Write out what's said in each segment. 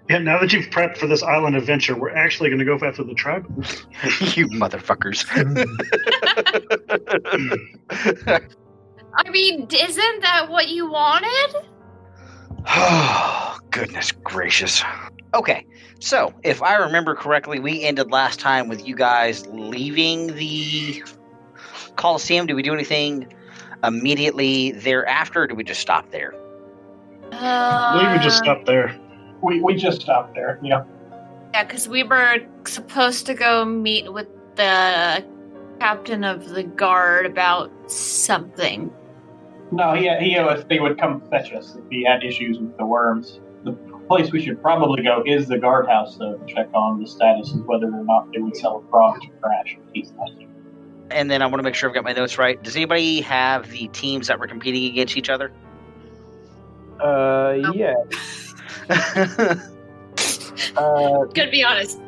Yeah, now that you've prepped for this island adventure, we're actually going to go after the tribe. You motherfuckers. I mean, isn't that what you wanted? Oh, goodness gracious. Okay, so if I remember correctly, we ended last time with you guys leaving the Coliseum. Did we do anything immediately thereafter, or did we just stop there? I believe we just stopped there. We just stopped there, yeah. Yeah, because we were supposed to go meet with the captain of the guard about something. No, he would come fetch us if he had issues with the worms. The place we should probably go is the guardhouse, though, to check on the status of whether or not they would sell a frog to Crash. And then I want to make sure I've got my notes right. Does anybody have the teams that were competing against each other? Yeah. Gonna be honest.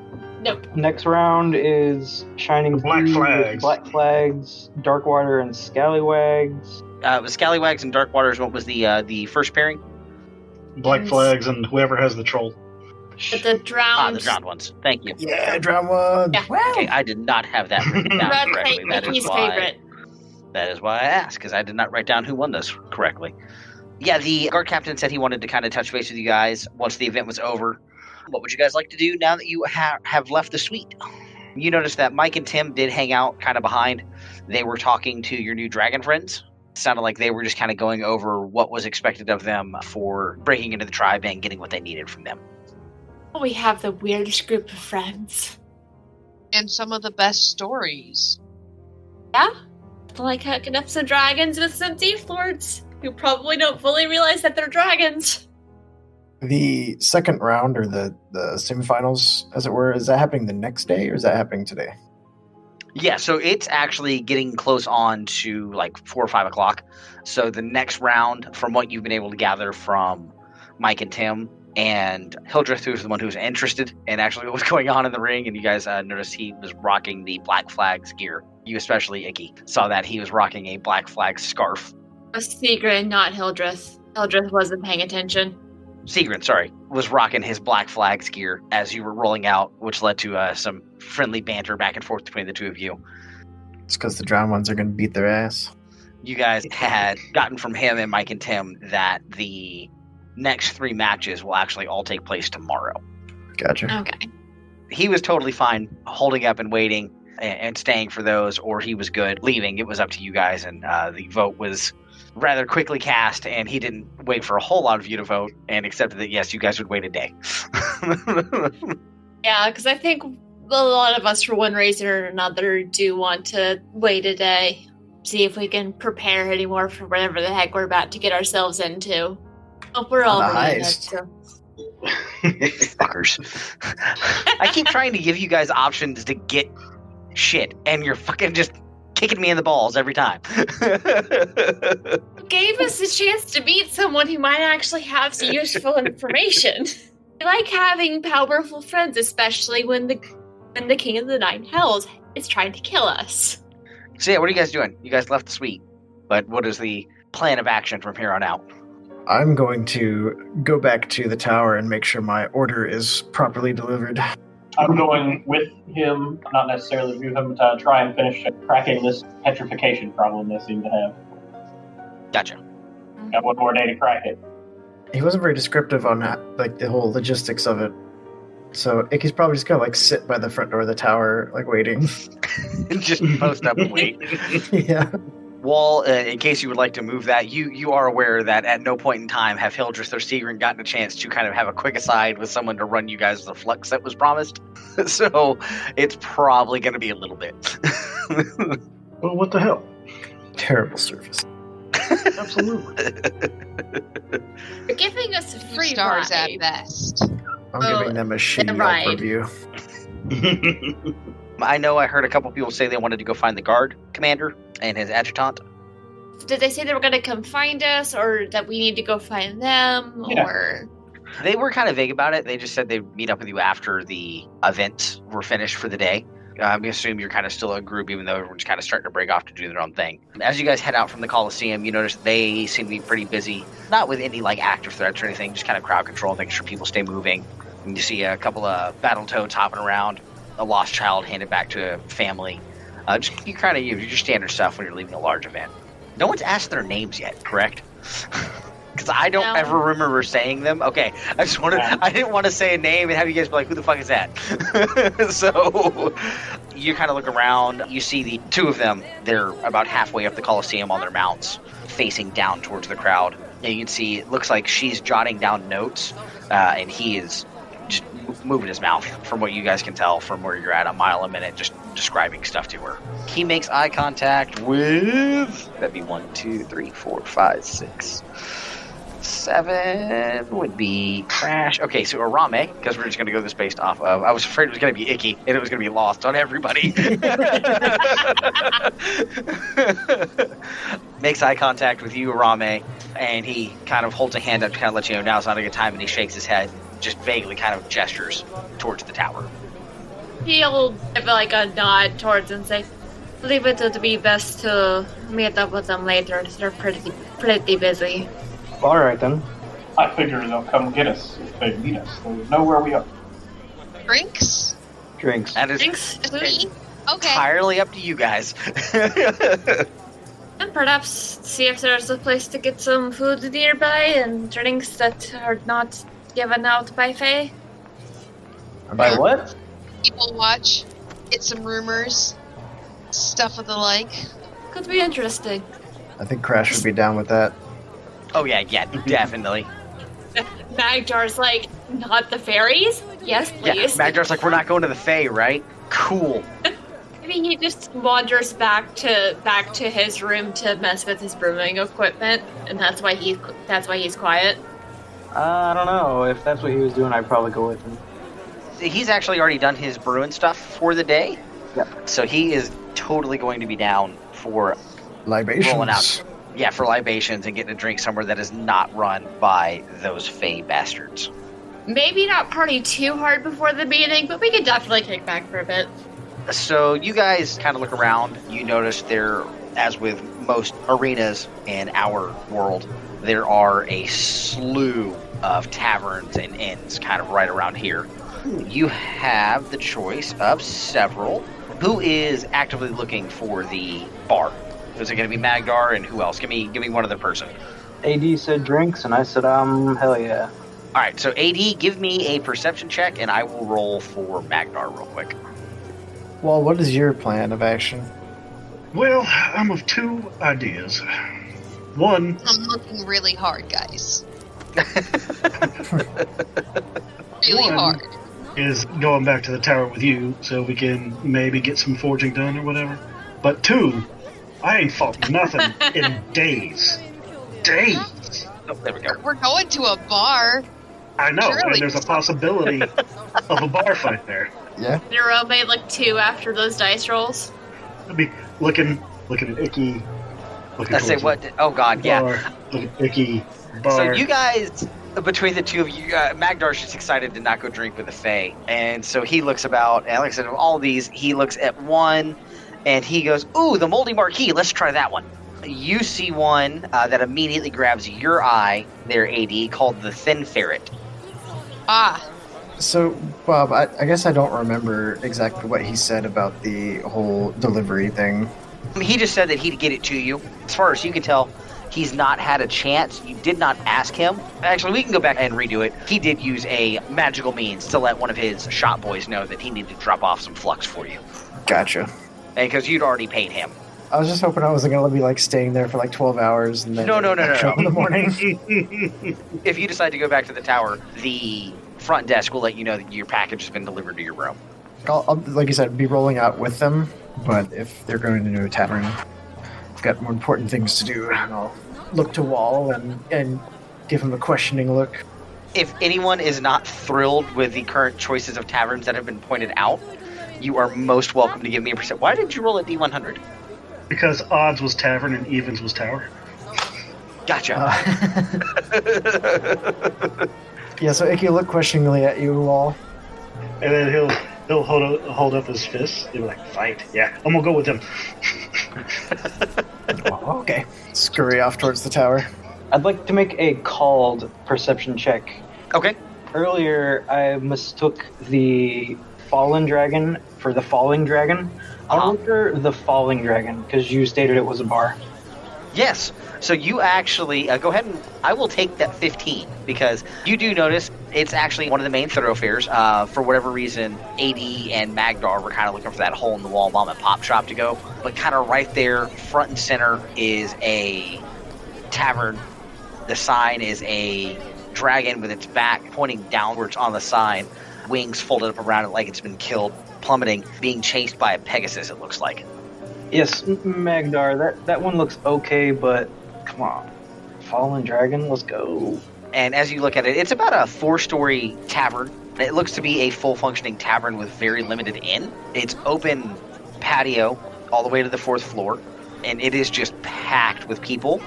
Nope. Next round is Shining Black Sea Flags. with Black Flags, Darkwater, and Scallywags. It was Scallywags and Darkwaters. What was the first pairing? Black Flags and whoever has the troll. The drowned. The drowned ones. Thank you. Yeah, drown one. Yeah. Okay, I did not have that written down Red correctly. Mickey's favorite. That is why I asked, because I did not write down who won this correctly. Yeah, the guard captain said he wanted to kind of touch base with you guys once the event was over. What would you guys like to do now that you have left the suite? You noticed that Mike and Tim did hang out kind of behind. They were talking to your new dragon friends. It sounded like they were just kind of going over what was expected of them for breaking into the tribe and getting what they needed from them. We have the weirdest group of friends. And some of the best stories. Yeah? Like hooking up some dragons with some thief lords who probably don't fully realize that they're dragons. The second round, or the semifinals, as it were, is that happening the next day, or is that happening today? Yeah, so it's actually getting close on to like 4 or 5 o'clock. So the next round, from what you've been able to gather from Mike and Tim, and Hildreth, who's the one who's interested in actually what was going on in the ring, and you guys noticed he was rocking the Black Flag's gear. You especially, Ikki, saw that he was rocking a Black Flag scarf. Sigrid, not Hildreth. Hildreth wasn't paying attention. Sigrid, sorry, was rocking his Black Flag's gear as you were rolling out, which led to some friendly banter back and forth between the two of you. It's because the drowned ones are going to beat their ass. You guys had gotten from him and Mike and Tim that the next 3 matches will actually all take place tomorrow. Gotcha. Okay. He was totally fine holding up and waiting and staying for those, or he was good leaving. It was up to you guys, and the vote was rather quickly cast, and he didn't wait for a whole lot of you to vote and accepted that, yes, you guys would wait a day. Yeah, because I think a lot of us, for one reason or another, do want to wait a day, see if we can prepare anymore for whatever the heck we're about to get ourselves into. Hope we're all ready. Fuckers. I keep trying to give you guys options to get shit, and you're fucking just kicking me in the balls every time. Gave us a chance to meet someone who might actually have some useful information. We like having powerful friends, especially when the King of the Nine Hells is trying to kill us. So yeah, what are you guys doing? You guys left the suite, but what is the plan of action from here on out? I'm going to go back to the tower and make sure my order is properly delivered. I'm going with him, not necessarily with him, to try and finish cracking this petrification problem they seem to have. Gotcha. Got one more day to crack it. He wasn't very descriptive on the whole logistics of it. So Ikki's probably just gonna sit by the front door of the tower, waiting. Just post up and wait. Yeah. Wall, in case you would like to move that, you are aware that at no point in time have Hildreth or Sigrid gotten a chance to kind of have a quick aside with someone to run you guys the flux that was promised. So it's probably going to be a little bit. Well, what the hell? Terrible service. Absolutely. You're giving us a free Stars ride. at best. I'm giving them a shitty right. review. I know I heard a couple people say they wanted to go find the guard commander and his adjutant. Did they say they were going to come find us, or that we need to go find them, Yeah. or... They were kind of vague about it. They just said they'd meet up with you after the events were finished for the day. I assume you're kind of still a group, even though everyone's kind of starting to break off to do their own thing. As you guys head out from the Coliseum, you notice they seem to be pretty busy. Not with any active threats or anything, just kind of crowd control, making sure people stay moving. And you see a couple of battle toads hopping around, a lost child handed back to a family. Just you kind of use your standard stuff when you're leaving a large event. No one's asked their names yet, correct? Because I don't ever remember saying them. Okay, I didn't want to say a name and have you guys be like, who the fuck is that? So you kind of look around. You see the two of them. They're about halfway up the Coliseum on their mounts, facing down towards the crowd. And you can see it looks like she's jotting down notes, and he is just moving his mouth, from what you guys can tell from where you're at, a mile a minute, just describing stuff to her. He makes eye contact with, that'd be 1, 2, 3, 4, 5, 6, 7 would be Crash. Okay, so Iromae, because we're just going to go this based off of, I was afraid it was going to be Ikki, and it was going to be lost on everybody. Makes eye contact with you, Iromae, and he kind of holds a hand up to kind of let you know now's not a good time, and he shakes his head, just vaguely kind of gestures towards the tower. He'll give like a nod towards and say, "Leave it to be best to meet up with them later. They're pretty busy." All right then. I figure they'll come get us if they need us. They know where we are. Drinks? Drinks. That is Drinks? Food? Okay. entirely up to you guys. And perhaps see if there's a place to get some food nearby and drinks that are not given out by Fae. By what? People watch. Get some rumors. Stuff of the like. Could be interesting. I think Crash would be down with that. Oh yeah, definitely. Magdar's like, not the fairies? Yes, Yeah, please. Magdar's like, we're not going to the Fae, right? Cool. Maybe he just wanders back to his room to mess with his brewing equipment, and that's why he's quiet. I don't know. If that's what he was doing, I'd probably go with him. He's actually already done his brewing stuff for the day. Yep. So he is totally going to be down for Libations. rolling out. Yeah, for libations and getting a drink somewhere that is not run by those Fae bastards. Maybe not party too hard before the meeting, but we could definitely kick back for a bit. So you guys kind of look around. You notice there, as with most arenas in our world, there are a slew of taverns and inns kind of right around here. You have the choice of several. Who is actively looking for the bar? Is it going to be Magdar, and who else? Give me one other person. AD said drinks, and I said, hell yeah. All right, so AD, give me a perception check, and I will roll for Magdar real quick. Well, what is your plan of action? Well, I'm of two ideas. One, I'm looking really hard, guys. Really One. hard. is going back to the tower with you so we can maybe get some forging done or whatever. But two, I ain't fought nothing in days. Days. Oh, there we go. We're going to a bar. I know, Surely. and there's a possibility of a bar fight there. Yeah. Nero made like 2 after those dice rolls. I'll be looking at Ikki. Looking I say towards what? Oh God, yeah. Bar, look at Ikki. Bar. So you guys, between the two of you, Magdar's just excited to not go drink with the Fae, and so he looks about. And like I said, of all these, he looks at one, and he goes, "Ooh, the moldy marquee. Let's try that one." You see one that immediately grabs your eye, there, AD, called the Thin Ferret. Ah, So, Bob, I guess I don't remember exactly what he said about the whole delivery thing. I mean, he just said that he'd get it to you. As far as you can tell, he's not had a chance. You did not ask him. Actually, we can go back and redo it. He did use a magical means to let one of his shop boys know that he needed to drop off some flux for you. Gotcha. And because you'd already paid him. I was just hoping I wasn't going to be like staying there for like 12 hours and then No. show up in the morning. If you decide to go back to the tower, the front desk will let you know that your package has been delivered to your room. I'll, like you said, be rolling out with them, but if they're going to a tavern, I've got more important things to do. And I'll look to Wall and give him a questioning look. If anyone is not thrilled with the current choices of taverns that have been pointed out, you are most welcome to give me a percent. Why did you roll a D100? Because odds was tavern and evens was tower. Gotcha. Yeah, so Ikki will look questioningly at you, Wall. And then he'll hold up his fist. He'll be like, fight. Yeah, I'm gonna go with him. Oh, okay. Scurry off towards the tower. I'd like to make a called perception check. Okay. Earlier, I mistook the fallen dragon for the falling dragon. I'll look for the falling dragon because you stated it was a bar. Yes. So you actually go ahead and I will take that 15 because you do notice it's actually one of the main thoroughfares. For whatever reason, AD and Magdar were kind of looking for that hole in the wall mom and pop shop to go. But kind of right there, front and center, is a tavern. The sign is a dragon with its back pointing downwards on the sign, wings folded up around it like it's been killed, plummeting, being chased by a Pegasus, it looks like. Yes, Magdar, that one looks okay, but come on. Fallen dragon, let's go. And as you look at it, it's about a 4-story tavern. It looks to be a full-functioning tavern with very limited inn. It's open patio all the way to the 4th floor, and it is just packed with people.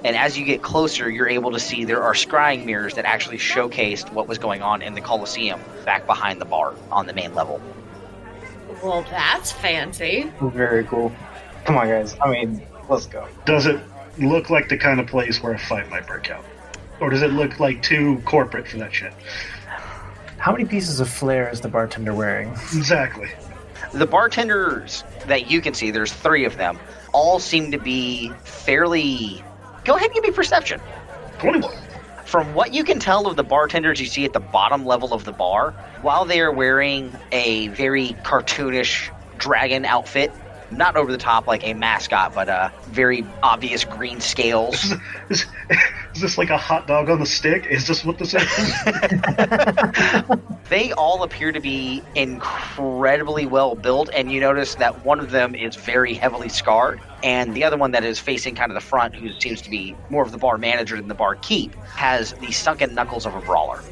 And as you get closer, you're able to see there are scrying mirrors that actually showcased what was going on in the Colosseum back behind the bar on the main level. Well, that's fancy. Very cool. Come on, guys. I mean, let's go. Does it look like the kind of place where a fight might break out? Or does it look like too corporate for that shit? How many pieces of flair is the bartender wearing? Exactly. The bartenders that you can see, there's 3 of them, all seem to be fairly... Go ahead and give me perception. 21. From what you can tell of the bartenders you see at the bottom level of the bar, while they are wearing a very cartoonish dragon outfit, not over the top like a mascot, but very obvious green scales. Is this like a hot dog on the stick? Is this what this is? They all appear to be incredibly well built, and you notice that one of them is very heavily scarred, and the other one that is facing kind of the front, who seems to be more of the bar manager than the bar keep, has the sunken knuckles of a brawler.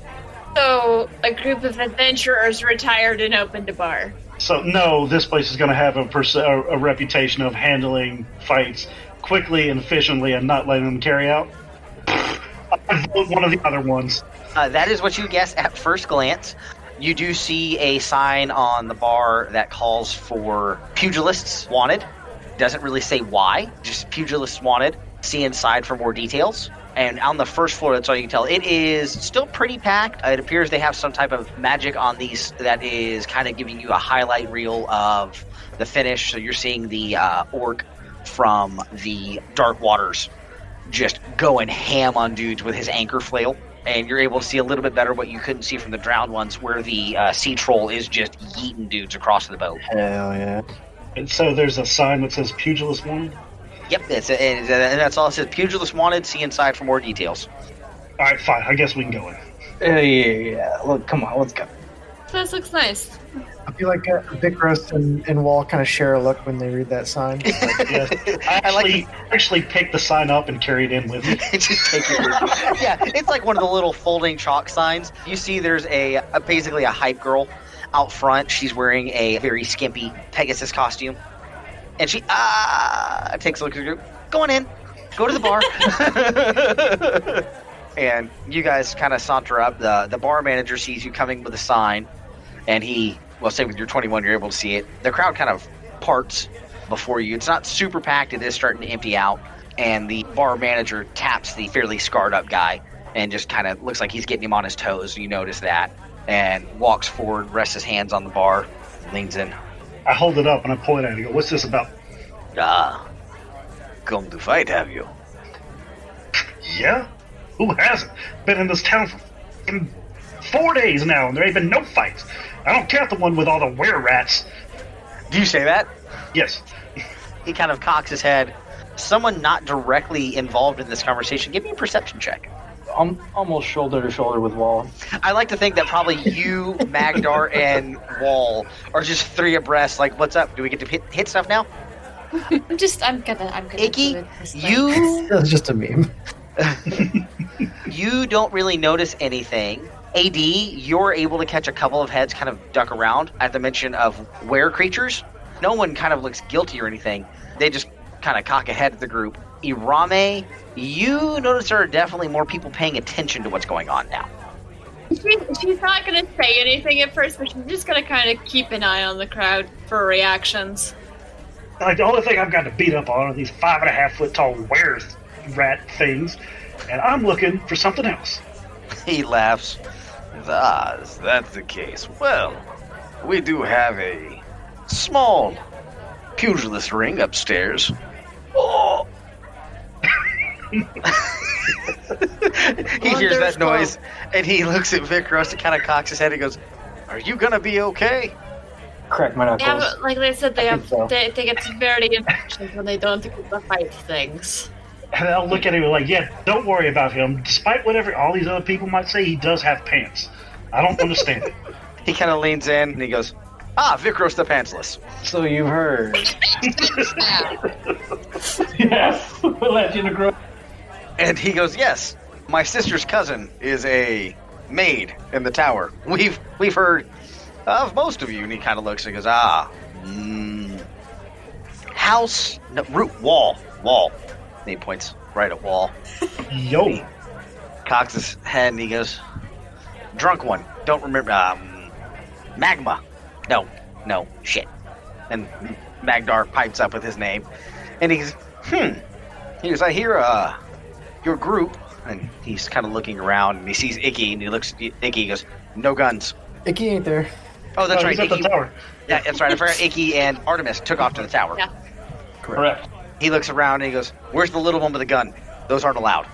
So, a group of adventurers retired and opened a bar. So, no, this place is going to have a reputation of handling fights quickly and efficiently and not letting them carry out. I vote one of the other ones. That is what you guess at first glance. You do see a sign on the bar that calls for pugilists wanted. Doesn't really say why, just pugilists wanted. See inside for more details. And on the first floor, that's all you can tell. It is still pretty packed. It appears they have some type of magic on these that is kind of giving you a highlight reel of the finish. So you're seeing the orc from the Dark Waters just going ham on dudes with his anchor flail. And you're able to see a little bit better what you couldn't see from the drowned ones, where the sea troll is just yeeting dudes across the boat. Hell yeah. And so there's a sign that says Pugilist Wanted? Yep, and that's all it says. Pugilist wanted, see inside for more details. Alright, fine. I guess we can go in. Yeah. Look, come on, let's go. This looks nice. I feel like Vikros and Wall kind of share a look when they read that sign. Yes. I actually picked the sign up and carried it in with me. Just take it with you. Yeah, it's like one of the little folding chalk signs. You see there's basically a hype girl out front. She's wearing a very skimpy Pegasus costume. And she takes a look at the group. Go on in. Go to the bar. And you guys kind of saunter up. The bar manager sees you coming with a sign. And say with your 21, you're able to see it. The crowd kind of parts before you. It's not super packed. It is starting to empty out. And the bar manager taps the fairly scarred up guy and just kind of looks like he's getting him on his toes. You notice that. And walks forward, rests his hands on the bar, leans in. I hold it up and I point at it and go, what's this about? Come to fight, have you? Yeah? Who hasn't? Been in this town for 4 days now and there ain't been no fights. I don't count the one with all the were-rats. Do you say that? Yes. He kind of cocks his head. Someone not directly involved in this conversation, give me a perception check. I'm almost shoulder to shoulder with Wall. I like to think that probably you, Magdar, and Wall are just 3 abreast. Like, what's up? Do we get to hit stuff now? I'm gonna Ikki, do it this way. you That was just a meme. you don't really notice anything. AD, you're able to catch a couple of heads kind of duck around at the mention of were creatures. No one kind of looks guilty or anything. They just kind of cock a head at the group. Iromae, you notice there are definitely more people paying attention to what's going on now. She's not going to say anything at first, but she's just going to kind of keep an eye on the crowd for reactions. Like, the only thing I've got to beat up on are these 5.5 foot tall were-rat things, and I'm looking for something else. He laughs. Is that the case? Well, we do have a small pugilist ring upstairs. Oh! He hears that noise, and he looks at Vikros and kind of cocks his head and goes, "Are you gonna be okay?" Crack my knuckles. Yeah, but like they said, I they get very impatient when they don't get to fight things. And I'll look at him like, yeah, don't worry about him. Despite whatever all these other people might say, he does have pants. I don't understand it. He kind of leans in and he goes, Vikros the pantsless. So you've heard. Yes, legend of growth. And he goes, yes, my sister's cousin is a maid in the tower. We've heard of most of you. And he kind of looks and goes, house, no, root, wall. And he points right at wall. Yo. He cocks his head and he goes, drunk one. Don't remember, magma. No, shit. And Magdar pipes up with his name. And he goes, He goes, I hear, your group. And he's kind of looking around and he sees Ikki and he looks at Ikki and goes, no guns. Ikki ain't there. Oh, that's right. He's at the tower. Yeah, that's right. I forgot Ikki and Artemis took off to the tower. Yeah. Correct. He looks around and he goes, where's the little one with the gun? Those aren't allowed.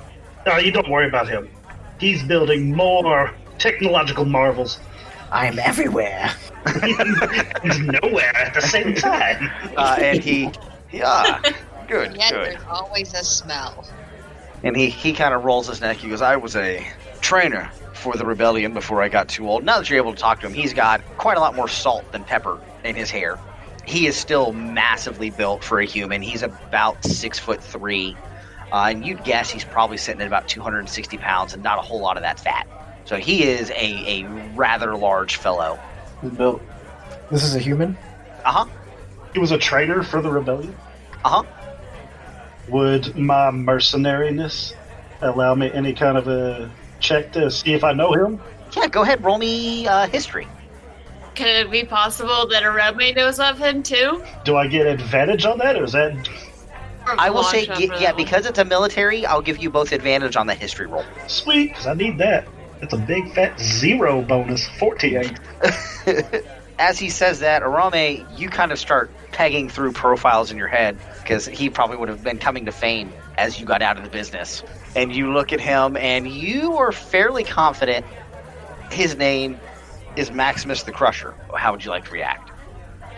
No, you don't worry about him. He's building more technological marvels. I'm everywhere. He's nowhere at the same time. And good. Yet Good. there's always a smell. And he kind of rolls his neck. He goes, I was a trainer for the rebellion before I got too old. Now that you're able to talk to him, he's got quite a lot more salt than pepper in his hair. He is still massively built for a human. He's about 6'3", and you'd guess he's probably sitting at about 260 pounds and not a whole lot of that fat. So he is a rather large fellow. He's built. This is a human? Uh-huh. He was a trainer for the rebellion. Uh-huh. Would my mercenariness allow me any kind of a check to see if I know him? Yeah, go ahead. Roll me history. Could it be possible that Iromae knows of him too? Do I get advantage on that, or is that... I will say, Launch over yeah, that because it's a military, I'll give you both advantage on the history roll. Sweet, because I need that. That's a big fat 0 bonus. 14. As he says that, Iromae, you kind of start pegging through profiles in your head, because he probably would have been coming to fame as you got out of the business. And you look at him, and you are fairly confident his name is Maximus the Crusher. How would you like to react?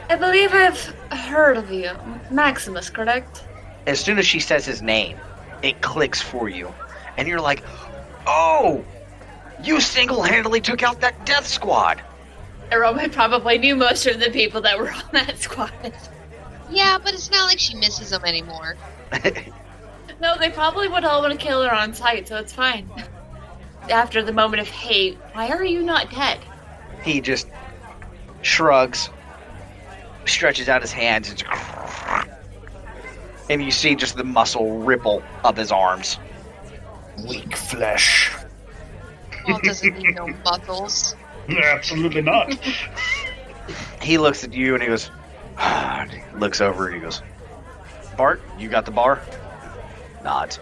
I believe I've heard of you. Maximus, correct? As soon as she says his name, it clicks for you. And you're like, oh, you single-handedly took out that death squad. Iromae probably knew most of the people that were on that squad. Yeah, but it's not like she misses them anymore. No, they probably would all want to kill her on sight, so it's fine. After the moment of hate, why are you not dead? He just shrugs, stretches out his hands, and you see just the muscle ripple up his arms. Weak flesh. Paul doesn't need no muscles. Absolutely not. He looks at you and he goes, looks over and he goes, Bart, you got the bar? Nods.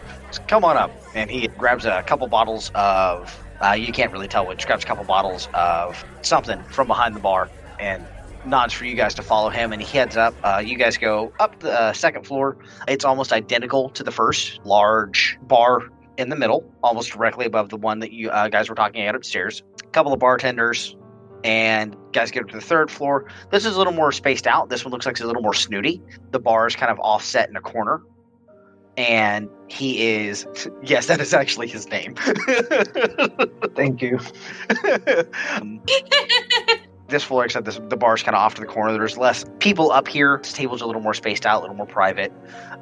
Come on up. And he grabs a couple bottles of, you can't really tell which, grabs a couple bottles of something from behind the bar and nods for you guys to follow him. And he heads up. You guys go up the second floor. It's almost identical to the first. Large bar in the middle, almost directly above the one that you guys were talking about upstairs. A couple of bartenders. And guys get up to the third floor. This is a little more spaced out. This one looks like it's a little more snooty. The bar is kind of offset in a corner. And he is, yes, that is actually his name. Thank you. This floor, except the bar's kind of off to the corner. There's less people up here. This table's a little more spaced out, a little more private.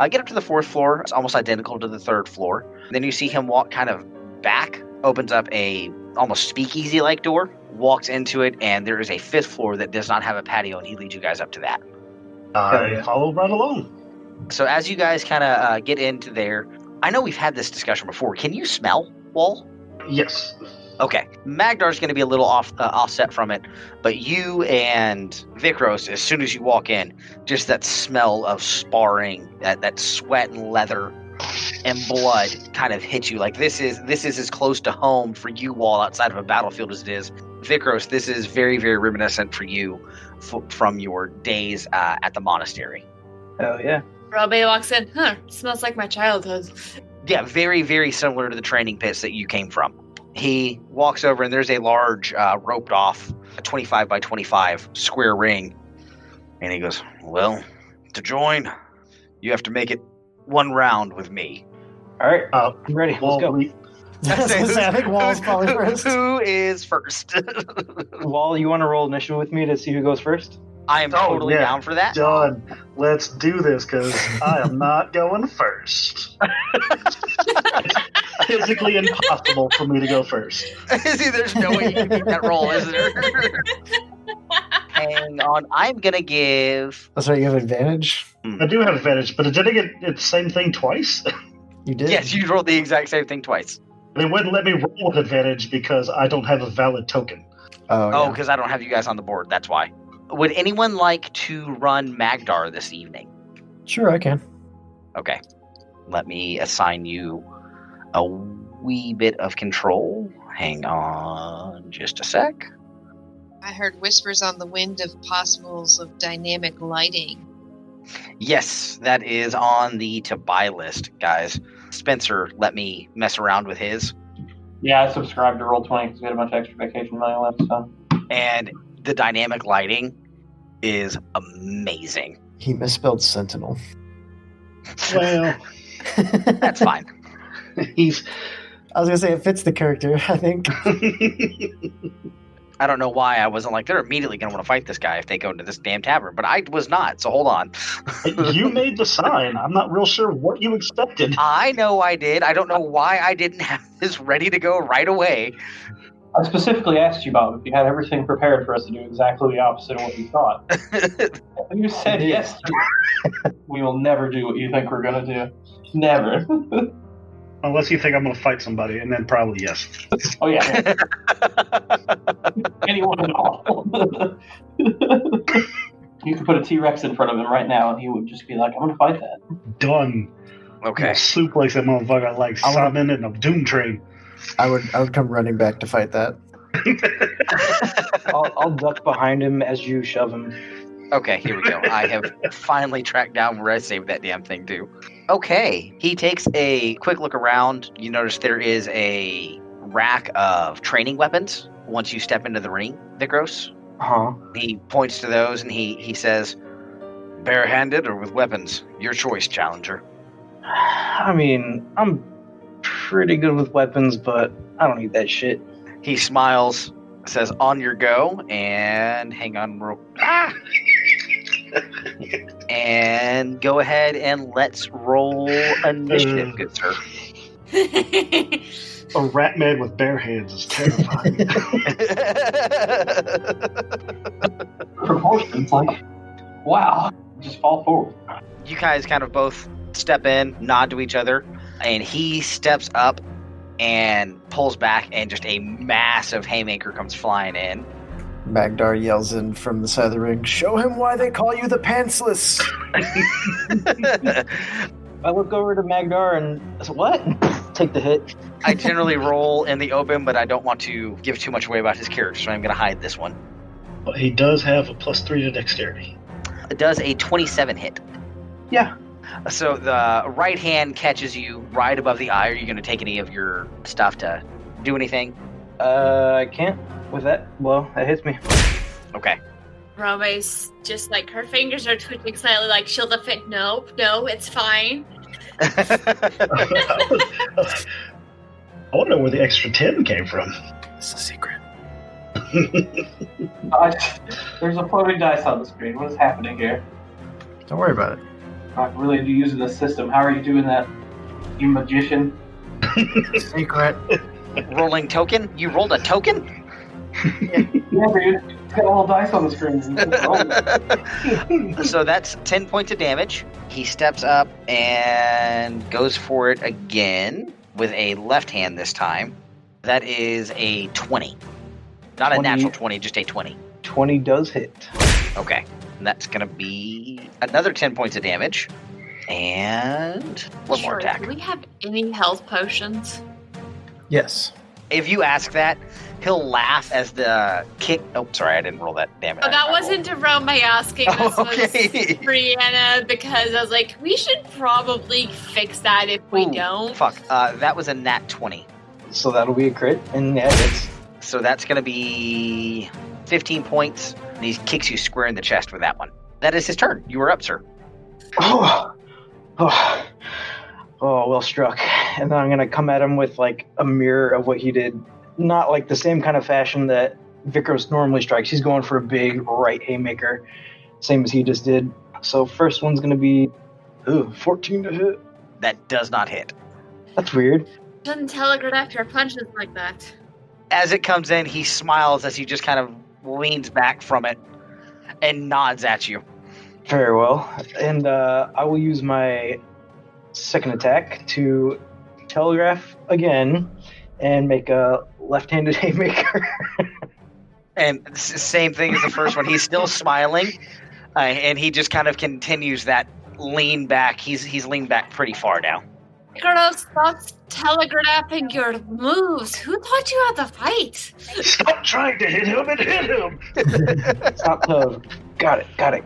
Get up to the fourth floor. It's almost identical to the third floor. Then you see him walk kind of back, opens up a almost speakeasy-like door, walks into it, and there is a fifth floor that does not have a patio, and he leads you guys up to that. I follow right along. So as you guys kind of get into there, I know we've had this discussion before. Can you smell, Wall? Yes. Okay. Magdar's going to be a little offset from it, but you and Vikros, as soon as you walk in, just that smell of sparring, that sweat and leather and blood kind of hits you. Like this is as close to home for you all outside of a battlefield as it is. Vikros, this is very, very reminiscent for you from your days at the monastery. Oh, yeah. Robe walks in. Smells like my childhood. Yeah, very, very similar to the training pits that you came from. He walks over and there's a large roped off 25 by 25 square ring. And he goes, well, to join, you have to make it one round with me. All right, I'm ready. Let's go. I think Wall's probably first. Who is first? Wall, you want to roll initiative with me to see who goes first? I am totally down for that. Done. Let's do this, because I am not going first. It's physically impossible for me to go first. See, there's no way you can beat that roll, is there? Hang on. I'm going to give... That's right, you have advantage? I do have advantage, but did I get the same thing twice? You did? Yes, you rolled the exact same thing twice. They wouldn't let me roll with advantage because I don't have a valid token. Oh, because I don't have you guys on the board. That's why. Would anyone like to run Magdar this evening? Sure, I can. Okay. Let me assign you a wee bit of control. Hang on just a sec. I heard whispers on the wind of possibles of dynamic lighting. Yes, that is on the to buy list, guys. Spencer let me mess around with his. Yeah, I subscribed to Roll20 because we had a bunch of extra vacation money left. So. And the dynamic lighting is amazing. He misspelled Sentinel. Well, That's fine. I was going to say, it fits the character, I think. I don't know why I wasn't like, they're immediately going to want to fight this guy if they go into this damn tavern, but I was not, so hold on. You made the sign. I'm not real sure what you expected. I know I did. I don't know why I didn't have this ready to go right away. I specifically asked you about if you had everything prepared for us to do exactly the opposite of what you thought. You said yes. We will never do what you think we're going to do. Never. Unless you think I'm going to fight somebody, and then probably yes. Oh, yeah. Anyone at all. You could put a T-Rex in front of him right now, and he would just be like, I'm going to fight that. Done. Okay. Suplex that motherfucker like Simon in a Doom Train. I would come running back to fight that. I'll duck behind him as you shove him. Okay, here we go. I have finally tracked down where I saved that damn thing to. Okay, he takes a quick look around. You notice there is a rack of training weapons once you step into the ring, Vikros. Huh? He points to those and he says, barehanded or with weapons? Your choice, challenger. I mean, I'm pretty good with weapons, but I don't need that shit. He smiles, says, on your go, and hang on real... And go ahead and let's roll initiative, good sir. A rat man with bare hands is terrifying. Proportions, like, wow. Just fall forward. You guys kind of both step in, nod to each other, and he steps up and pulls back, and just a massive haymaker comes flying in. Magdar yells in from the side of the ring, show him why they call you the Pantsless! I look over to Magdar and I say, what? Take the hit. I generally roll in the open, but I don't want to give too much away about his character, so I'm going to hide this one. But he does have a +3 to dexterity. It does a 27 hit. Yeah. So the right hand catches you right above the eye. Are you going to take any of your stuff to do anything? I can't with that. Well, that hits me. Okay. Rome's just like, her fingers are twitching slightly, like she'll defend. No, it's fine. I want to know where the extra 10 came from. It's a secret. There's a floating dice on the screen. What is happening here? Don't worry about it. I'm really using the system. How are you doing that, you magician? Secret. Rolling token? You rolled a token? Yeah, dude. It's got a little dice on the screen. So that's 10 points of damage. He steps up and goes for it again with a left hand this time. That is a 20. Not 20. a natural 20, just a 20. 20 does hit. Okay. And that's going to be another 10 points of damage. And one more attack. Do we have any health potions? Yes. If you ask that, he'll laugh as the kick. Oh, sorry, I didn't roll that. Damn it. Oh, that wasn't Iromae asking. This was Brianna, because I was like, we should probably fix that if we don't. Fuck. That was a nat 20. So that'll be a crit, and yeah, it's So that's going to be 15 points, and he kicks you square in the chest with that one. That is his turn. You are up, sir. Well struck. And then I'm going to come at him with like a mirror of what he did. Not like the same kind of fashion that Vikros normally strikes. He's going for a big right haymaker, same as he just did. So first one's going to be 14 to hit. That does not hit. That's weird. Shouldn't telegraph your punches like that. As it comes in, he smiles as he just kind of leans back from it and nods at you. Very well. And I will use my second attack to telegraph again and make a left-handed haymaker. And same thing as the first one. He's still smiling, and he just kind of continues that lean back. He's leaned back pretty far now. Girl, stop telegraphing your moves. Who taught you how to fight? Stop trying to hit him and hit him! Stop to... Got it.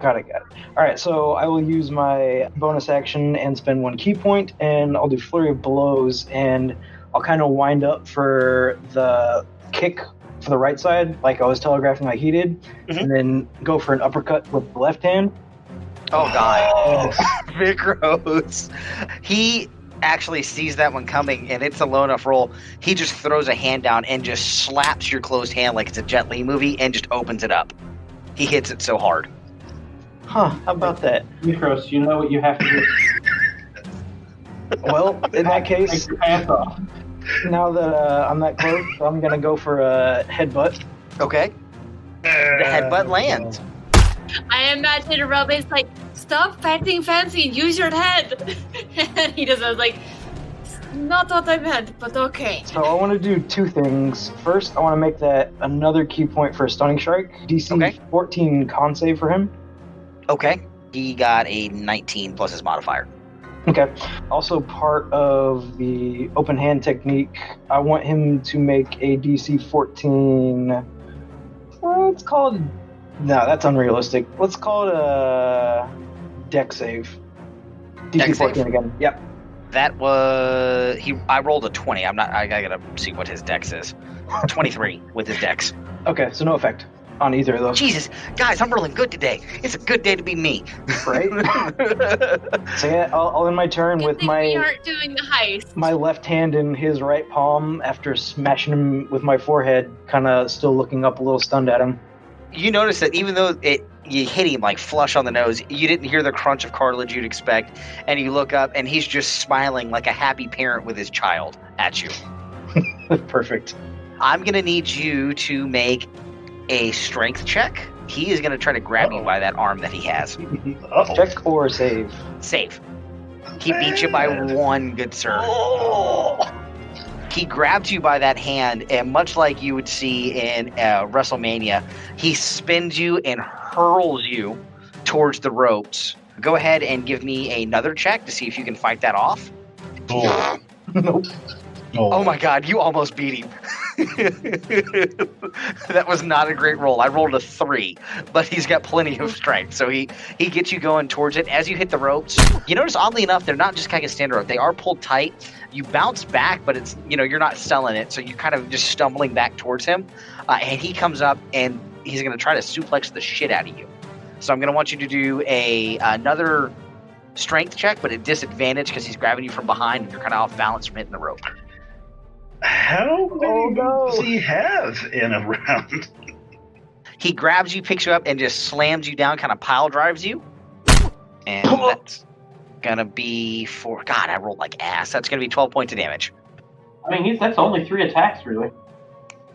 All right, so I will use my bonus action and spend 1 key point, and I'll do Flurry of Blows, and I'll kind of wind up for the kick for the right side, like I was telegraphing like he did, and then go for an uppercut with the left hand. Oh, God. Vikros. He actually sees that one coming, and it's a low enough roll. He just throws a hand down and just slaps your closed hand like it's a Jet Li movie and just opens it up. He hits it so hard. How about that? Vikros, you know what you have to do. Well, in that case, Take your pants off. now that I'm that close, I'm going to go for a headbutt. Okay. The headbutt lands. I imagine Iromae's like, stop fighting fancy and use your head. And he does. I was like, not what I meant, but okay. So I want to do 2 things. First, I want to make that another key point for a stunning strike. DC 14 con save for him. Okay. He got a 19 plus his modifier. Okay. Also part of the open hand technique, I want him to make a DC 14... Let's call it... No, that's unrealistic. Let's call it a deck save. DC Deck 14 save? again. Yep. That was... I rolled a 20. I gotta see what his dex is. 23 with his dex. Okay, so no effect on either of those. Jesus, guys, I'm rolling good today. It's a good day to be me. Right? So yeah, I'll end my turn with we aren't doing the heist. my left hand in his right palm after smashing him with my forehead, kind of still looking up a little stunned at him. You notice that even though you hit him like flush on the nose, you didn't hear the crunch of cartilage you'd expect, and you look up and he's just smiling like a happy parent with his child at you. Perfect. I'm going to need you to make a strength check. He is going to try to grab you by that arm that he has. Check or save? Save. He beat you by 1, good sir. He grabs you by that hand, and much like you would see in WrestleMania, he spins you and hurls you towards the ropes. Go ahead and give me another check to see if you can fight that off. Nope. Oh my god, you almost beat him. That was not a great roll. I rolled a 3, but he's got plenty of strength. So he gets you going towards it. As you hit the ropes, you notice oddly enough, they're not just kind of standard rope. They are pulled tight. You bounce back, but it's, you're not selling it. So you're kind of just stumbling back towards him. And he comes up and he's going to try to suplex the shit out of you. So I'm going to want you to do another strength check, but at disadvantage because he's grabbing you from behind and you're kind of off balance from hitting the rope. How many does he have in a round? He grabs you, picks you up, and just slams you down, kind of pile drives you. And that's gonna be for... God, I rolled like ass. That's gonna be 12 points of damage. I mean, that's only 3 attacks, really.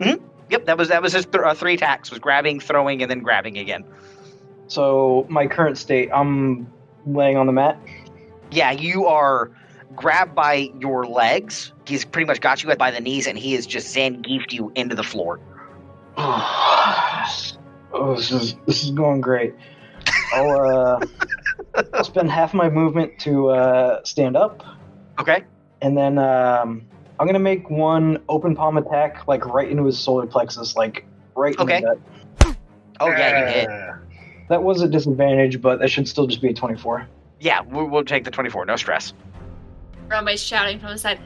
Mm-hmm. Yep, that was his 3 attacks. Was grabbing, throwing, and then grabbing again. So my current state, I'm laying on the mat. Yeah, you are grabbed by your legs. He's pretty much got you by the knees, and he has just Zangiefed you into the floor. Oh, this is going great. I'll spend spend half my movement to stand up, Okay. and then I'm gonna make one open palm attack, like right into his solar plexus, like right in Okay. the gut. Oh, yeah, you hit. That was a disadvantage, but that should still just be a 24. Yeah, we'll take the 24. No stress. Iromae's shouting from the side,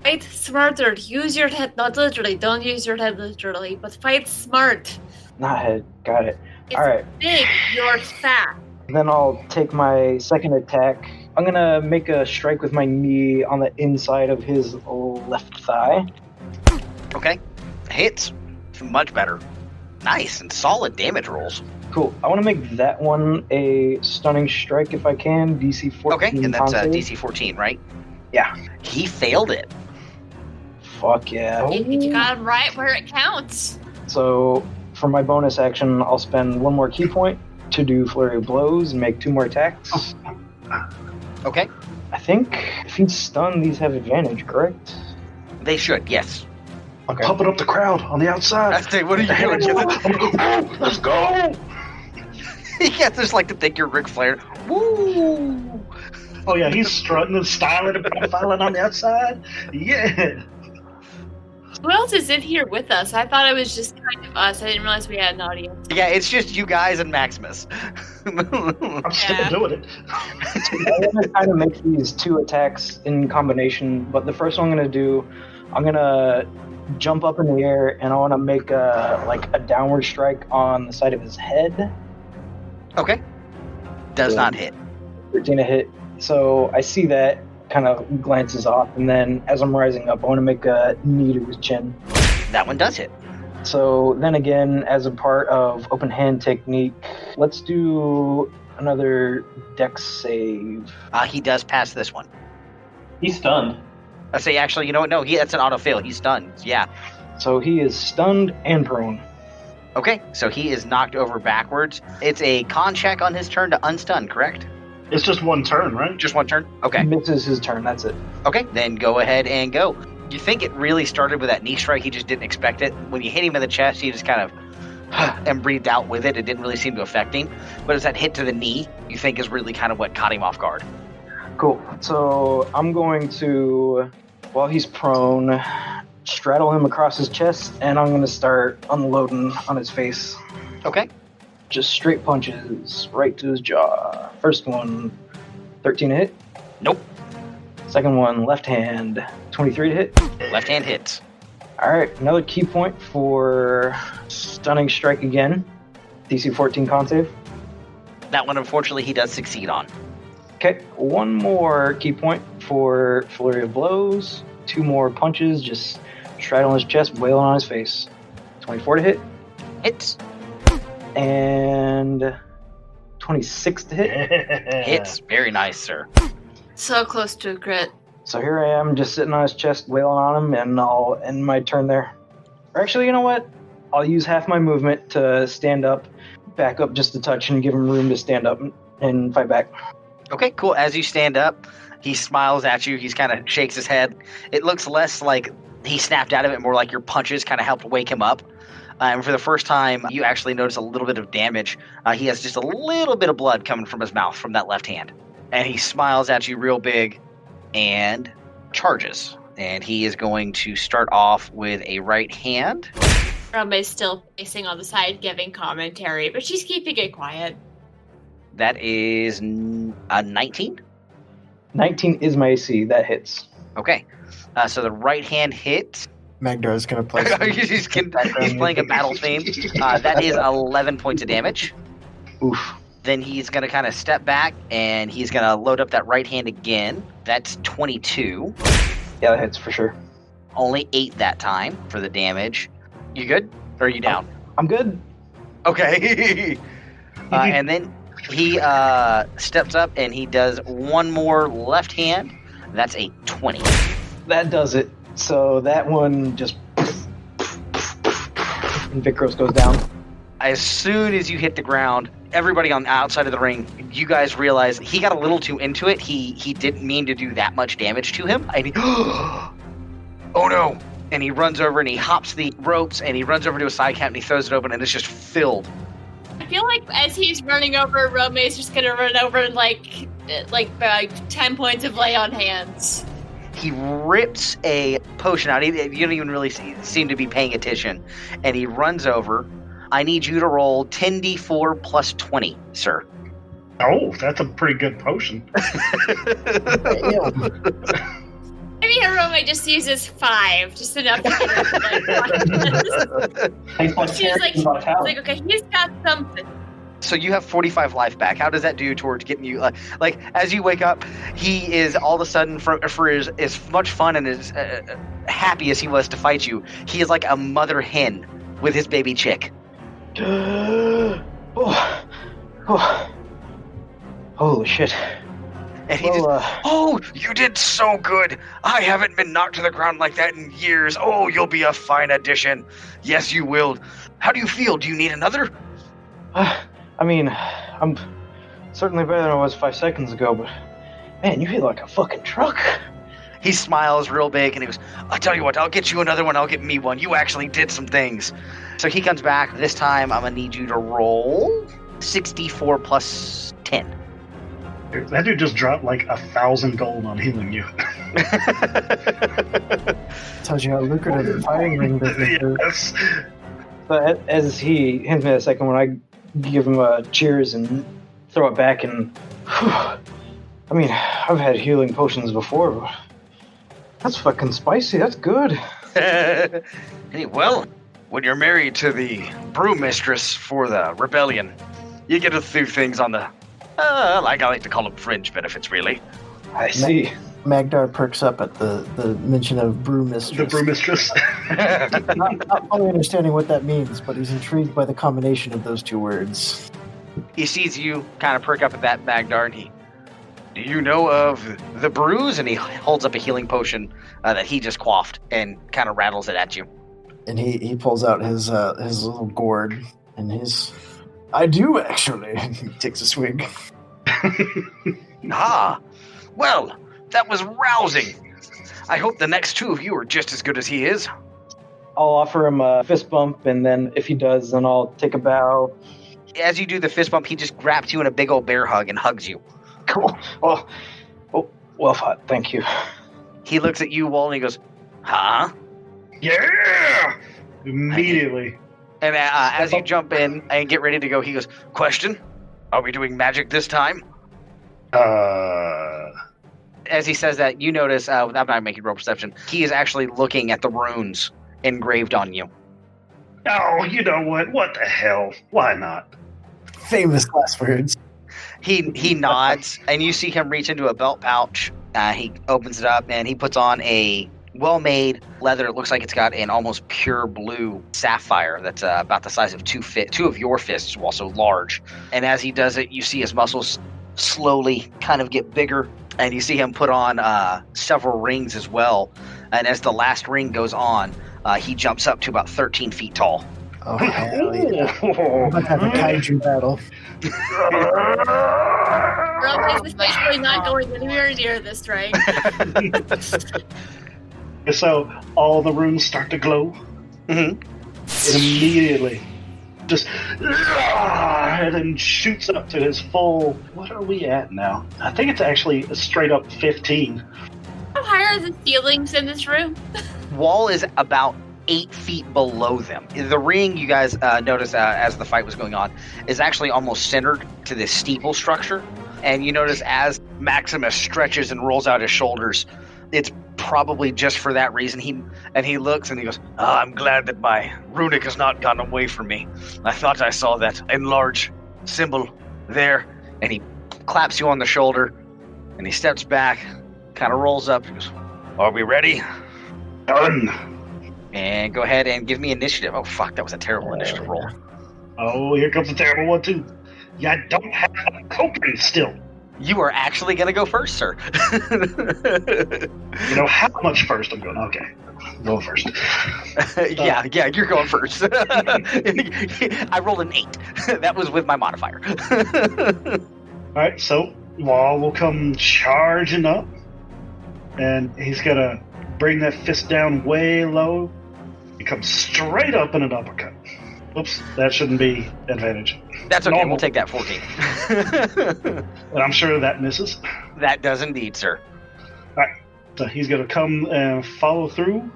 fight smarter, use your head, not literally, don't use your head literally, but fight smart. Not head, got it. It's All right. big, you're fat. Then I'll take my second attack. I'm gonna make a strike with my knee on the inside of his left thigh. Okay. Hits. Much better. Nice and solid damage rolls. Cool. I want to make that one a stunning strike if I can. DC 14. Okay, and that's con save. DC 14, right? Yeah. He failed it. Fuck yeah. You got him right where it counts. So for my bonus action, I'll spend one more key point to do Flurry of Blows and make 2 more attacks. Okay. I think if he's stunned, these have advantage, correct? They should, yes. Okay. Pumping up the crowd on the outside. That's it. What are you doing? Let's go! Yeah, just like to think you're Ric Flair. Woo! Oh yeah, he's strutting and styling and profiling on the outside. Yeah. Who else is in here with us? I thought it was just kind of us. I didn't realize we had an audience. Yeah, it's just you guys and Maximus. I'm still Yeah. doing it. I want to kind of make these 2 attacks in combination, but the first one I'm going to do, I'm going to jump up in the air and I want to make a downward strike on the side of his head. Okay. Does not hit. 13 a hit. So I see that, kind of glances off, and then as I'm rising up, I want to make a knee to his chin. That one does hit. So then again, as a part of open hand technique, let's do another dex save. He does pass this one. He's stunned. I say, actually, you know what? No, that's an auto fail. He's stunned. Yeah. So he is stunned and prone. Okay, so he is knocked over backwards. It's a con check on his turn to unstun, correct? It's just one turn, right? Just one turn? Okay. He misses his turn, that's it. Okay, then go ahead and go. You think it really started with that knee strike? He just didn't expect it. When you hit him in the chest, he just kind of and breathed out with it. It didn't really seem to affect him. But it's that hit to the knee you think is really kind of what caught him off guard. Cool. So I'm going to, while he's prone, straddle him across his chest, and I'm going to start unloading on his face. Okay. Just straight punches right to his jaw. First one, 13 to hit. Nope. Second one, left hand, 23 to hit. Left hand hits. All right, another key point for stunning strike again. DC 14 con save. That one, unfortunately, he does succeed on. Okay, one more key point for Flurry of Blows. 2 more punches, just straddling his chest, wailing on his face. 24 to hit. Hits. And 26 to hit. Hits. Very nice, sir. So close to a crit. So here I am, just sitting on his chest, wailing on him, and I'll end my turn there. Or actually, you know what? I'll use half my movement to stand up, back up just a touch, and give him room to stand up and fight back. Okay, cool. As you stand up, he smiles at you. He's kind of shakes his head. It looks less like he snapped out of it, more like your punches kind of helped wake him up. And for the first time, you actually notice a little bit of damage. He has just a little bit of blood coming from his mouth from that left hand. And he smiles at you real big and charges. And he is going to start off with a right hand. Iromae's still facing on the side giving commentary, but she's keeping it quiet. That is a 19. 19 is my AC. That hits. Okay. So the right hand hit. Magdar is going to play. He's playing a battle theme. That is 11 points of damage. Oof. Then he's going to kind of step back, and he's going to load up that right hand again. That's 22. Yeah, that hits for sure. Only 8 that time for the damage. You good? Or are you down? I'm good. Okay. And then he steps up, and he does one more left hand. That's a 20. That does it. So that one just... and Vikros goes down. As soon as you hit the ground, everybody on the outside of the ring, you guys realize he got a little too into it. He didn't mean to do that much damage to him. And he, oh no! And he runs over and he hops the ropes and he runs over to a side cap and he throws it open and it's just filled. I feel like as he's running over, Iromae's just gonna run over and like 10 points of lay on hands. He rips a potion out. You don't even really seem to be paying attention. And he runs over. I need you to roll 10d4 plus 20, sir. Oh, that's a pretty good potion. Maybe Iromae just uses 5, just enough to get it. She's like, okay, he's got something. So you have 45 life back. How does that do towards getting you, like as you wake up, he is all of a sudden, for as much fun and as happy as he was to fight you, he is like a mother hen with his baby chick. Holy shit. And he oh, you did so good. I haven't been knocked to the ground like that in years. Oh, you'll be a fine addition. Yes, you will. How do you feel? Do you need another? I mean, I'm certainly better than I was 5 seconds ago, but man, you hit like a fucking truck. He smiles real big and he goes, I'll tell you what, I'll get you another one, I'll get me one. You actually did some things. So he comes back. This time I'm going to need you to roll 64 plus 10. That dude just dropped like 1,000 gold on healing you. Tells you how lucrative the fighting ring business is. Yes. But as he hands me that second one, I give him a cheers and throw it back. And I mean, I've had healing potions before, but that's fucking spicy. That's good. Well, when you're married to the brewmistress for the rebellion, you get to do things on the like I like to call them fringe benefits, really. I see. Magdar perks up at the mention of brewmistress. The brewmistress. Not fully understanding what that means, but he's intrigued by the combination of those two words. He sees you kind of perk up at that, Magdar, and do you know of the brews? And he holds up a healing potion that he just quaffed and kind of rattles it at you. And he pulls out his little gourd and I do actually. He takes a swig. Well, that was rousing. I hope the next two of you are just as good as he is. I'll offer him a fist bump, and then if he does, then I'll take a bow. As you do the fist bump, he just grabs you in a big old bear hug and hugs you. Cool. Oh, well fought. Thank you. He looks at you, Wall, and he goes, huh? Yeah! Immediately. And as you jump in and get ready to go, he goes, question? Are we doing magic this time? As he says that, you notice, I'm not making roll perception, he is actually looking at the runes engraved on you. Oh, you know what? What the hell? Why not? Famous last words. He nods, and you see him reach into a belt pouch. He opens it up, and he puts on a well-made leather. It looks like it's got an almost pure blue sapphire that's about the size of two of your fists, also large. And as he does it, you see his muscles slowly kind of get bigger, and you see him put on several rings as well. And as the last ring goes on, he jumps up to about 13 feet tall. Oh, hell yeah. We're about to have a kaiju battle. Iromae is basically not going anywhere near this, right? So all the runes start to glow. Mm-hmm. It immediately just and then shoots up to his full. What are we at now? I think it's actually a straight up 15. How high are the ceilings in this room? Wall is about 8 feet below them. The ring, you guys notice as the fight was going on, is actually almost centered to this steeple structure. And you notice as Maximus stretches and rolls out his shoulders, it's probably just for that reason. He looks and he goes, I'm glad that my runic has not gone away from me. I thought I saw that enlarged symbol there. And he claps you on the shoulder and he steps back, kind of rolls up. He goes, are we ready? Done. And go ahead and give me initiative. Oh, fuck, that was a terrible initiative roll. Oh, here comes a terrible one, too. Yeah, I don't have a token still. You are actually going to go first, sir. You know how much first I'm going? Okay, go first. Yeah, you're going first. I rolled an 8. That was with my modifier. All right, so Wall will come charging up, and he's going to bring that fist down way low. He comes straight up in an uppercut. Oops, that shouldn't be advantage. That's okay. Normal. We'll take that 14. And I'm sure that misses. That does indeed, sir. So he's going to come and follow through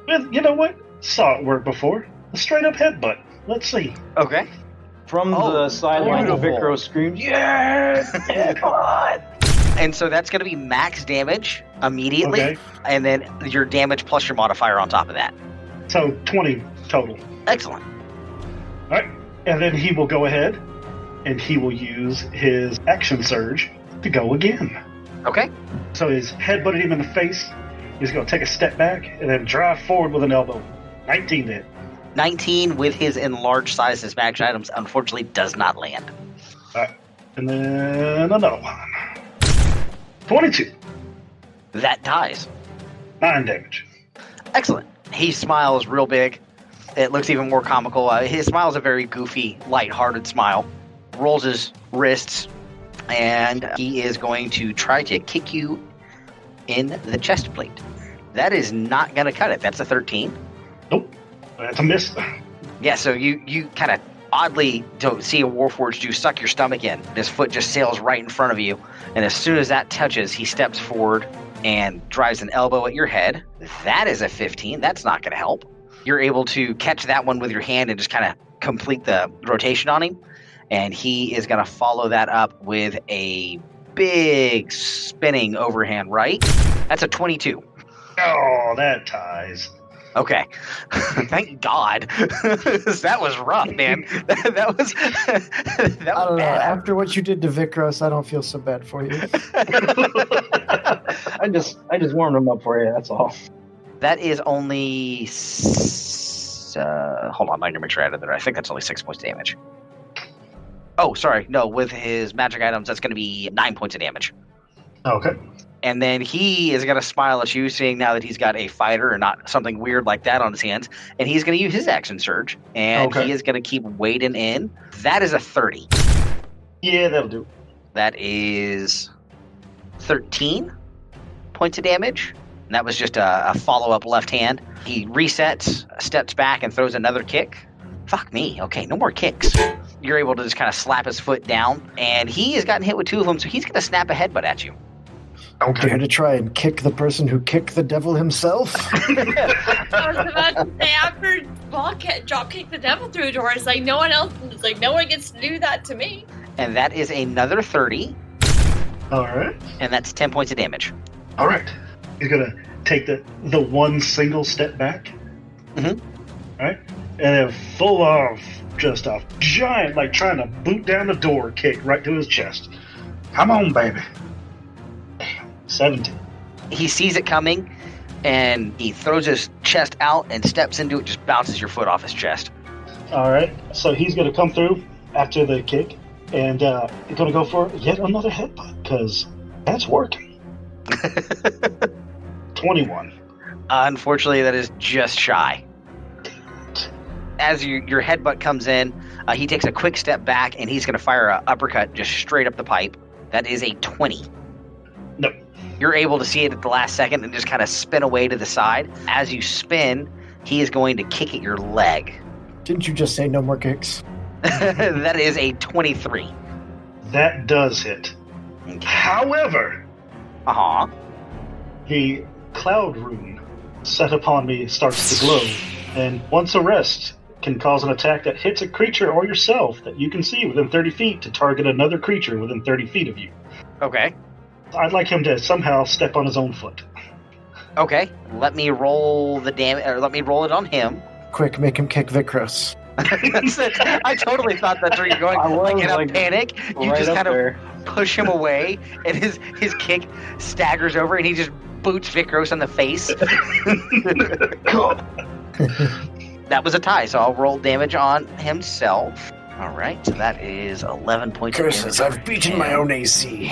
with, you know what? Saw it work before. A straight up headbutt. Let's see. Okay. From the sideline, beautiful. Vikros screams, "Yes! Yeah, come on!" And so that's going to be max damage immediately, Okay. and then your damage plus your modifier on top of that. So 20 total. Excellent. All right. And then he will go ahead and he will use his action surge to go again. Okay. So he's headbutted him in the face. He's going to take a step back and then drive forward with an elbow. 19 then. 19 with his enlarged size as max items unfortunately does not land. All right. And then another one. 22. That dies. 9 damage. Excellent. He smiles real big. It looks even more comical. His smile is a very goofy, light-hearted smile. Rolls his wrists, and he is going to try to kick you in the chest plate. That is not going to cut it. That's a 13. Nope. That's a miss. Yeah, so you kind of oddly don't see a Warforged you suck your stomach in. His foot just sails right in front of you, and as soon as that touches, he steps forward and drives an elbow at your head. That is a 15. That's not going to help. You're able to catch that one with your hand and just kind of complete the rotation on him, and he is going to follow that up with a big spinning overhand right. That's a 22. Oh, that ties. Okay. Thank God. That was rough, man. That was I don't know. bad. After what you did to Vikros, I don't feel so bad for you. I just warmed him up for you. That's all. That is only... hold on, I need to make sure I added that. I think that's only 6 points of damage. Oh, sorry. No, with his magic items, that's going to be 9 points of damage. Okay. And then he is going to smile at you, seeing now that he's got a fighter and not something weird like that on his hands. And he's going to use his action surge. And Okay. he is going to keep wading in. That is a 30. Yeah, that'll do. That is 13 points of damage. And that was just a follow-up left hand. He resets, steps back, and throws another kick. Fuck me. Okay, no more kicks. You're able to just kind of slap his foot down. And he has gotten hit with 2 of them, so he's going to snap a headbutt at you. Dare to try and kick the person who kicked the devil himself? I was about to say, after drop kick the devil through a door, it's like no one else, it's like no one gets to do that to me. And that is another 30. All right. And that's 10 points of damage. All right. He's going to take the one single step back. Mhm. All right. And then full of just a giant, like trying to boot down the door kick right to his chest. Come on, baby. 17. He sees it coming, and he throws his chest out and steps into it, just bounces your foot off his chest. All right. So he's going to come through after the kick, and he's going to go for yet another headbutt, because that's working. 21. Unfortunately, that is just shy. As your headbutt comes in, he takes a quick step back, and he's going to fire an uppercut just straight up the pipe. That is a 20. No. You're able to see it at the last second and just kind of spin away to the side. As you spin, he is going to kick at your leg. Didn't you just say no more kicks? That is a 23. That does hit. Okay. However, Uh-huh. the cloud rune set upon me starts to glow, and once a rest can cause an attack that hits a creature or yourself that you can see within 30 feet to target another creature within 30 feet of you. Okay. I'd like him to somehow step on his own foot. Okay. Let me roll the damage, or let me roll it on him. Quick, make him kick Vikros. That's it. I totally thought that's where you're going. I was, Like in a like, panic, you right just up kind of there. push him away, and his kick staggers over, and he just boots Vikros in the face. That was a tie, so I'll roll damage on himself. All right, so that is 11 points Curses, of damage. I've beaten my own AC.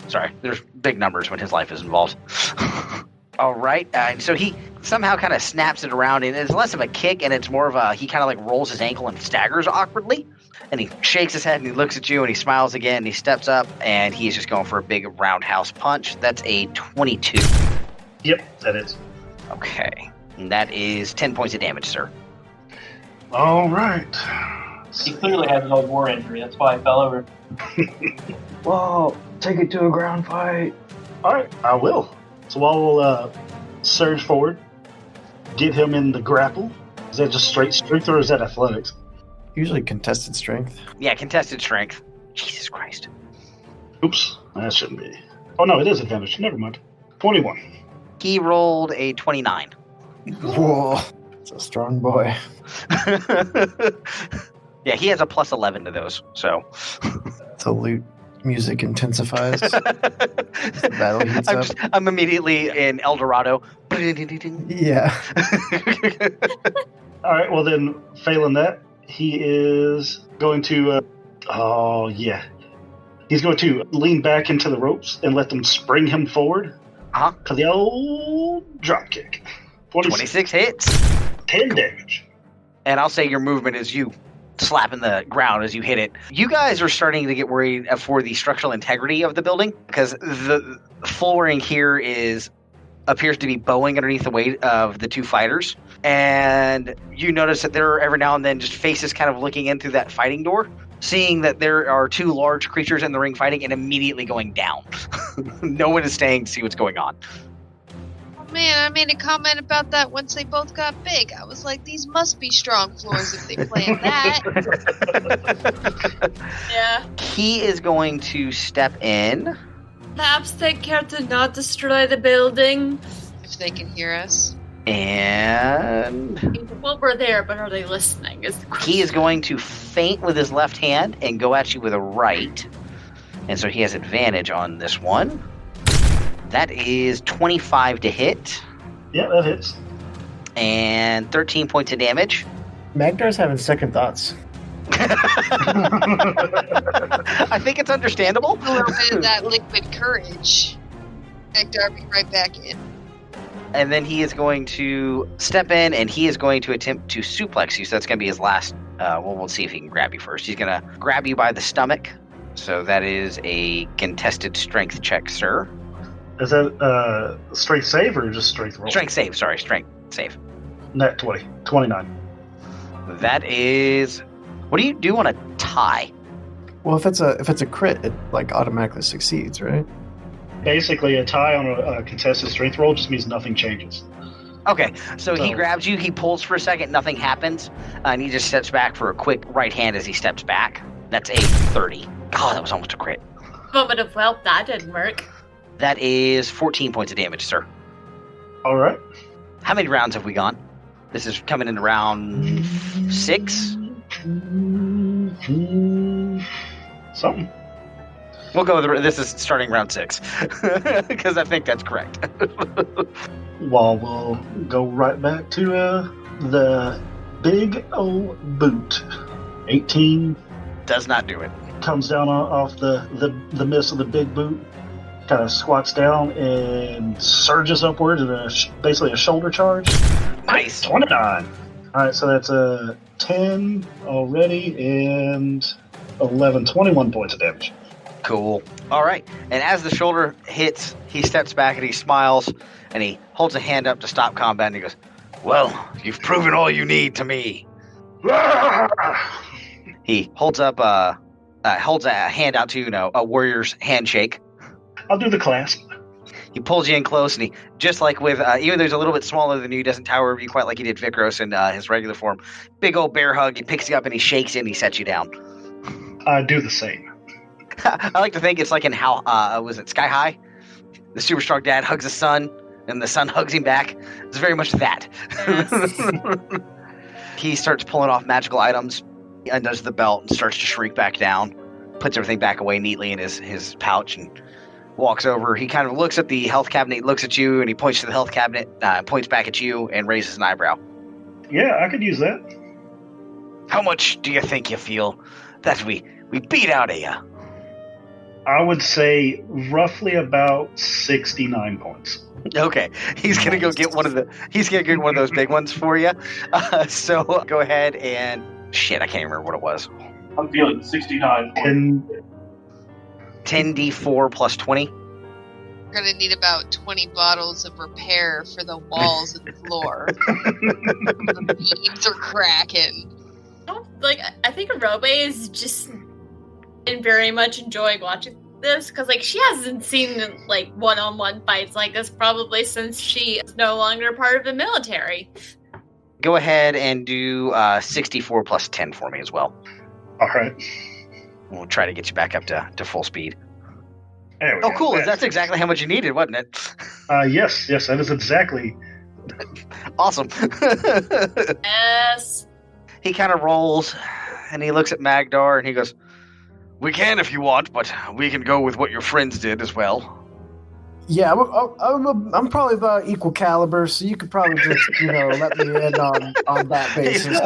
Sorry, there's big numbers when his life is involved. All right, so he somehow kind of snaps it around, and it's less of a kick, and it's more of a, he kind of like rolls his ankle and staggers awkwardly, and he shakes his head, and he looks at you, and he smiles again, and he steps up, and he's just going for a big roundhouse punch. That's a 22. Yep, that is. Okay, and that is 10 points of damage, sir. All right. He clearly has an old war injury. That's why he fell over. Whoa, take it to a ground fight. All right, I will. So I will surge forward, get him in the grapple. Is that just straight strength or is that athletics? Usually contested strength. Yeah, contested strength. Jesus Christ. Oops, that shouldn't be. Oh no, it is advantage. Never mind. 21. He rolled a 29. Whoa. It's a strong boy. Yeah, he has a plus 11 to those, so. The lute music intensifies. The battle heats up. I'm immediately in El Dorado. Yeah. All right, well then, failing that, he is going to. He's going to lean back into the ropes and let them spring him forward. Uh-huh. To the old drop kick. 26 hits. 10 damage. And I'll say your movement is you slapping the ground as you hit it. You guys are starting to get worried for the structural integrity of the building because the flooring here appears to be bowing underneath the weight of the two fighters. And you notice that there are every now and then just faces kind of looking in through that fighting door, seeing that there are two large creatures in the ring fighting and immediately going down. No one is staying to see what's going on. Oh man, I made a comment about that once they both got big. I was like, these must be strong floors if they planned that. Yeah. He is going to step in. Perhaps take care to not destroy the building. If they can hear us. And Well, we're there, but are they listening? he is going to feint with his left hand and go at you with a right. And so he has advantage on this one. That is 25 to hit. Yeah, that hits. And 13 points of damage. Magdar's having second thoughts. I think it's understandable. A little bit of that liquid courage. Magdar, be right back in. And then he is going to step in and he is going to attempt to suplex you. So that's going to be his last. We'll see if he can grab you first. He's going to grab you by the stomach. So that is a contested strength check, sir. Is that strength save or just strength roll? Strength save, sorry. Strength save. Net 20. 29. That is... What do you do on a tie? Well, if it's a crit, it like automatically succeeds, right? Basically, a tie on a contested strength roll just means nothing changes. Okay, so he grabs you, he pulls for a second, nothing happens, and he just steps back for a quick right hand as he steps back. That's a 30. God, that was almost a crit. Moment of wealth, that didn't work. That is 14 points of damage, sir. All right. How many rounds have we gone? This is coming into round 6? Something. We'll go with this is starting round 6, because I think that's correct. Well, we'll go right back to the big old boot. 18 Does not do it. comes down off the miss of the big boot, kind of squats down and surges upward in basically a shoulder charge. Nice. 29. All right, so that's a 10 already and 11, 21 points of damage. Cool. All right. And as the shoulder hits, he steps back and he smiles and he holds a hand up to stop combat and he goes, "Well, you've proven all you need to me." He holds up a hand out to, a warrior's handshake. I'll do the clasp. He pulls you in close and he, just like with, even though he's a little bit smaller than you, he doesn't tower over you quite like he did Vikros in his regular form. Big old bear hug. He picks you up and he shakes you and he sets you down. I do the same. I like to think it's like in how, was it Sky High? The super strong dad hugs his son, and the son hugs him back. It's very much that. Yes. He starts pulling off magical items, he undoes the belt, and starts to shrink back down, puts everything back away neatly in his pouch, and walks over. He kind of looks at the health cabinet, looks at you, and he points to the health cabinet, points back at you, and raises an eyebrow. Yeah, I could use that. How much do you think you feel that we beat out of you? I would say roughly about 69 points. Okay, he's gonna go get one of those big ones for you. So go ahead and shit. I can't remember what it was. I'm feeling 69. And 10d4 plus 20. We're gonna need about 20 bottles of repair for the walls and the floor. The beams are cracking. think Iromae is just been very much enjoying watching this because, like, she hasn't seen like one-on-one fights like this probably since she is no longer part of the military. Go ahead and do 64 plus 10 for me as well. All right. We'll try to get you back up to full speed. There we Oh, go. cool. That's exactly how much you needed, wasn't it? Yes, that is exactly. Awesome. Yes. He kind of rolls, and he looks at Magdar, and he goes, "We can if you want, but we can go with what your friends did as well." Yeah, I'm probably about equal caliber, so you could probably just, let me in on that basis.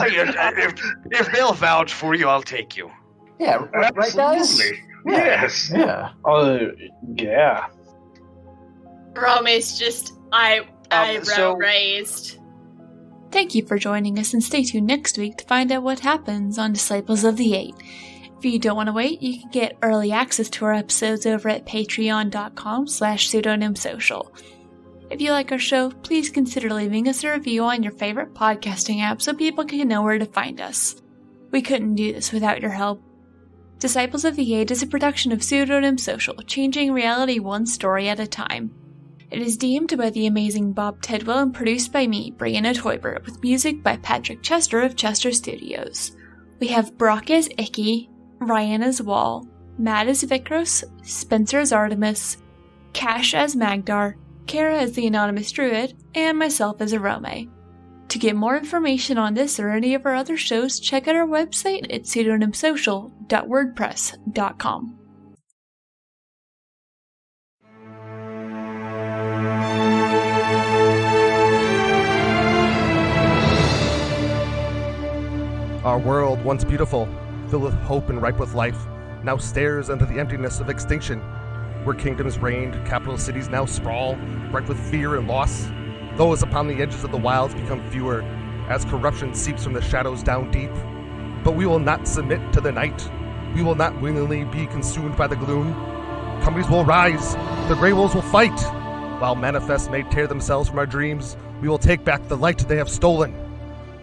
If they'll vouch for you, I'll take you. Yeah, right, guys? Absolutely. Yes. Yeah. Yeah. Iromae's just eyebrow so- raised. Thank you for joining us, and stay tuned next week to find out what happens on Disciples of the Eight. If you don't want to wait, you can get early access to our episodes over at patreon.com/pseudonymsocial. If you like our show, please consider leaving us a review on your favorite podcasting app so people can know where to find us. We couldn't do this without your help. Disciples of the Eight is a production of Pseudonym Social, changing reality one story at a time. It is DM'd by the amazing Bob Tidwell and produced by me, Brianna Toybert, with music by Patrick Chester of Chester Studios. We have Brock as Ikki, Ryan as Wall, Matt as Vikros, Spencer as Artemis, Cash as Magdar, Kara as the Anonymous Druid, and myself as Iromae. To get more information on this or any of our other shows, check out our website at pseudonymsocial.wordpress.com. Our world, once beautiful, filled with hope and ripe with life, now stares into the emptiness of extinction. Where kingdoms reigned, capital cities now sprawl, ripe with fear and loss. Those upon the edges of the wilds become fewer, as corruption seeps from the shadows down deep. But we will not submit to the night. We will not willingly be consumed by the gloom. Companies will rise, the Grey Wolves will fight. While manifests may tear themselves from our dreams, we will take back the light they have stolen.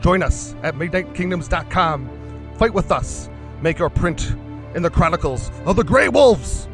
Join us at MidnightKingdoms.com. Fight with us. Make our print in the chronicles of the Grey Wolves.